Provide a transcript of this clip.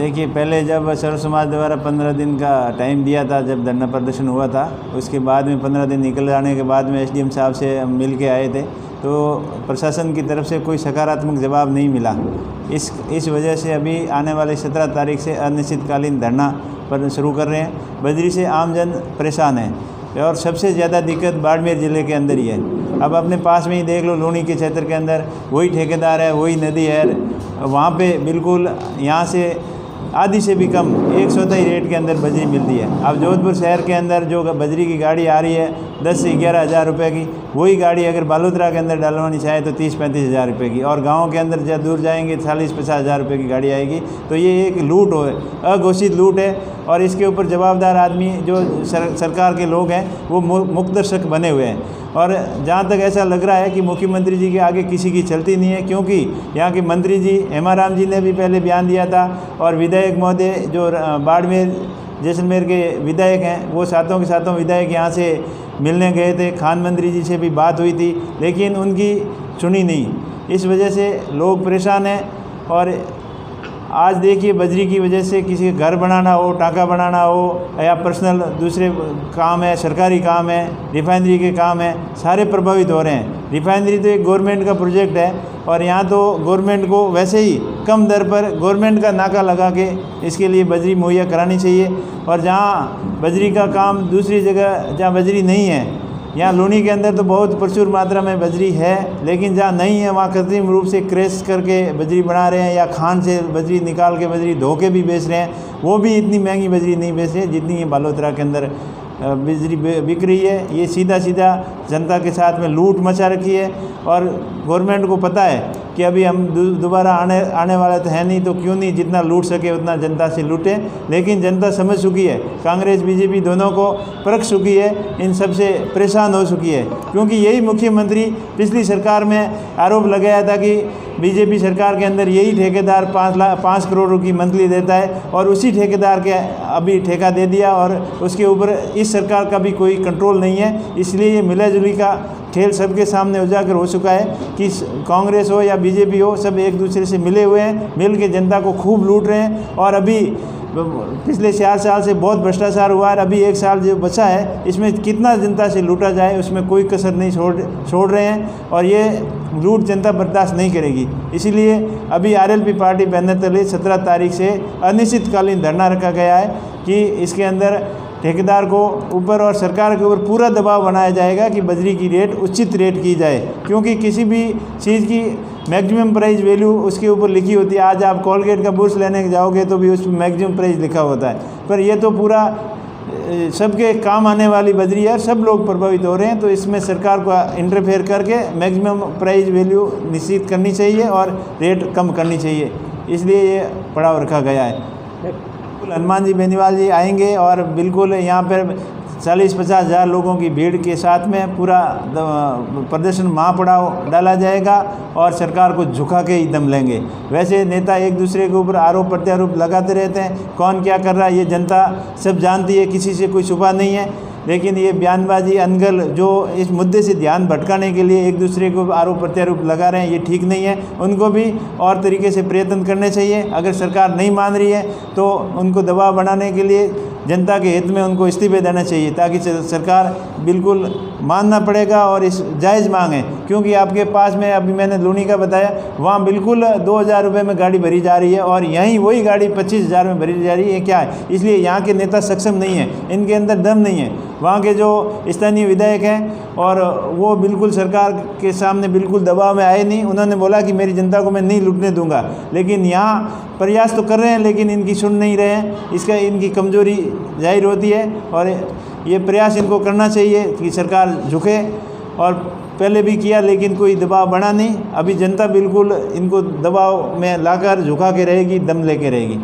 देखिए, पहले जब सर्व समाज द्वारा 15 दिन का टाइम दिया था, जब धरना प्रदर्शन हुआ था, उसके बाद में 15 दिन निकल जाने के बाद में एसडीएम साहब से हम मिल के आए थे, तो प्रशासन की तरफ से कोई सकारात्मक जवाब नहीं मिला। इस वजह से अभी आने वाले 17 तारीख से अनिश्चितकालीन धरना पर शुरू कर रहे हैं। बजरी से आमजन परेशान है और सबसे ज़्यादा दिक्कत बाड़मेर ज़िले के अंदर ही है। अब अपने पास में ही देख लो, लूनी के क्षेत्र के अंदर वही ठेकेदार है, वही नदी है, वहाँ पे बिल्कुल यहाँ से आधी से भी कम 100 ही रेट के अंदर बजरी मिलती है। अब जोधपुर शहर के अंदर जो बजरी की गाड़ी आ रही है 10 से 11 हज़ार रुपये की, वही गाड़ी अगर बालोतरा के अंदर डलवानी चाहे तो 30-35 हज़ार रुपये की, और गाँव के अंदर जब दूर जाएंगे 40-50 हज़ार रुपये की गाड़ी आएगी। तो ये एक लूट है, अघोषित लूट है, और इसके ऊपर जवाबदार आदमी जो सरकार के लोग हैं वो मुकदर्शक बने हुए हैं। और जहाँ तक ऐसा लग रहा है कि मुख्यमंत्री जी के आगे किसी की चलती नहीं है, क्योंकि यहाँ के मंत्री जी हेमाराम जी ने भी पहले बयान दिया था, और विधायक महोदय जो बाड़मेर जैसलमेर के विधायक हैं वो सातों के सातों विधायक यहाँ से मिलने गए थे। खान मंत्री जी से भी बात हुई थी, लेकिन उनकी सुनी नहीं। इस वजह से लोग परेशान हैं। और आज देखिए, बजरी की वजह से किसी का घर बनाना हो, टाका बनाना हो, या पर्सनल दूसरे काम है, सरकारी काम है, रिफाइनरी के काम है, सारे प्रभावित हो रहे हैं। रिफाइनरी तो एक गवर्नमेंट का प्रोजेक्ट है, और यहाँ तो गवर्नमेंट को वैसे ही कम दर पर गवर्नमेंट का नाका लगा के इसके लिए बजरी मुहैया करानी चाहिए। और जहाँ बजरी का काम दूसरी जगह जहाँ बजरी नहीं है, यहाँ लूनी के अंदर तो बहुत प्रचुर मात्रा में बजरी है, लेकिन जहाँ नहीं है वहाँ कृत्रिम रूप से क्रैश करके बजरी बना रहे हैं, या खान से बजरी निकाल के बजरी धो के भी बेच रहे हैं। वो भी इतनी महंगी बजरी नहीं बेच रहे जितनी ये बालोतरा के अंदर बजरी बिक रही है। ये सीधा जनता के साथ में लूट मचा रखी है, और गवर्नमेंट को पता है कि अभी हम दोबारा आने वाला तो है नहीं, तो क्यों नहीं जितना लूट सके उतना जनता से लूटें। लेकिन जनता समझ चुकी है, कांग्रेस बीजेपी दोनों को परख चुकी है, इन सब से परेशान हो चुकी है। क्योंकि यही मुख्यमंत्री पिछली सरकार में आरोप लगाया था कि बीजेपी सरकार के अंदर यही ठेकेदार 5 करोड़ की मंथली देता है, और उसी ठेकेदार के अभी ठेका दे दिया, और उसके ऊपर इस सरकार का भी कोई कंट्रोल नहीं है। इसलिए ये मिलाजुली का खेल सबके सामने उजागर हो चुका है कि कांग्रेस हो या बीजेपी हो, सब एक दूसरे से मिले हुए हैं, मिल के जनता को खूब लूट रहे हैं। और अभी पिछले 4 साल से बहुत भ्रष्टाचार हुआ है, अभी 1 साल जो बचा है इसमें कितना जनता से लूटा जाए उसमें कोई कसर नहीं छोड़ रहे हैं, और ये लूट जनता बर्दाश्त नहीं करेगी। इसीलिए अभी आरएलपी पार्टी बैनर तले 17 तारीख से अनिश्चितकालीन धरना रखा गया है कि इसके अंदर ठेकेदार को ऊपर और सरकार के ऊपर पूरा दबाव बनाया जाएगा कि बजरी की रेट उचित रेट की जाए। क्योंकि किसी भी चीज़ की मैक्सिमम प्राइस वैल्यू उसके ऊपर लिखी होती है। आज आप कोलगेट का ब्रश लेने जाओगे तो भी उस पर मैक्सिमम प्राइस लिखा होता है, पर ये तो पूरा सबके काम आने वाली बजरी है, सब लोग प्रभावित हो रहे हैं। तो इसमें सरकार को इंटरफेयर करके मैक्सिमम प्राइस वैल्यू निश्चित करनी चाहिए और रेट कम करनी चाहिए, इसलिए ये पड़ाव रखा गया है। हनुमान जी बेनीवाल जी आएंगे और बिल्कुल यहाँ पर 40-50 हज़ार लोगों की भीड़ के साथ में पूरा प्रदर्शन महापड़ाव डाला जाएगा, और सरकार को झुका के ही दम लेंगे। वैसे नेता एक दूसरे के ऊपर आरोप प्रत्यारोप लगाते रहते हैं, कौन क्या कर रहा है ये जनता सब जानती है, किसी से कोई छुपा नहीं है। लेकिन ये बयानबाजी अनगल जो इस मुद्दे से ध्यान भटकाने के लिए एक दूसरे को आरोप प्रत्यारोप लगा रहे हैं, ये ठीक नहीं है। उनको भी और तरीके से प्रयत्न करने चाहिए। अगर सरकार नहीं मान रही है तो उनको दबाव बनाने के लिए जनता के हित में उनको इस्तीफे देना चाहिए, ताकि सरकार बिल्कुल मानना पड़ेगा। और इस जायज़ मांग है, क्योंकि आपके पास में अभी मैंने लूनी का बताया, वहाँ बिल्कुल 2000 रुपये में गाड़ी भरी जा रही है, और यहीं वही गाड़ी 25 हज़ार में भरी जा रही है। क्या है? इसलिए यहाँ के नेता सक्षम नहीं है, इनके अंदर दम नहीं है। वहाँ के जो स्थानीय विधायक हैं और वो बिल्कुल सरकार के सामने बिल्कुल दबाव में आए नहीं। उन्होंने बोला कि मेरी जनता को मैं नहीं लूटने दूंगा, लेकिन यहाँ प्रयास तो कर रहे हैं लेकिन इनकी सुन नहीं रहे हैं। इसका इनकी कमजोरी जाहिर होती है, और ये प्रयास इनको करना चाहिए कि सरकार झुके। और पहले भी किया लेकिन कोई दबाव बना नहीं। अभी जनता बिल्कुल इनको दबाव में लाकर झुका के रहेगी, दम लेके रहेगी।